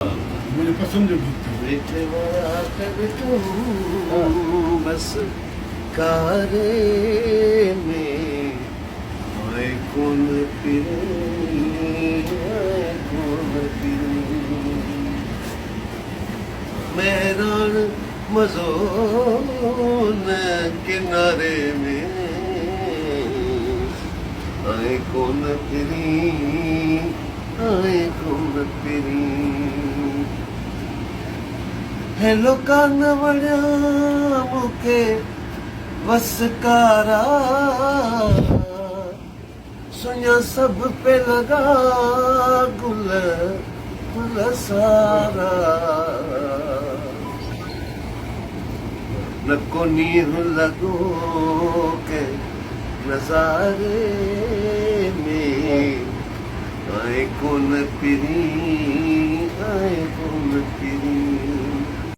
मुझे पसंद जो गीत थे। बिटवा कर तुम बस कारे में आए कौन फिरे मैदान मज़ोन किनारे में आए कौन फिरी हेलो कान वणिया मूंखे वसकारा सुञा सब पे लगा गुल गुल सारा न को नीर लगो के नजारे में आए कौन फिरी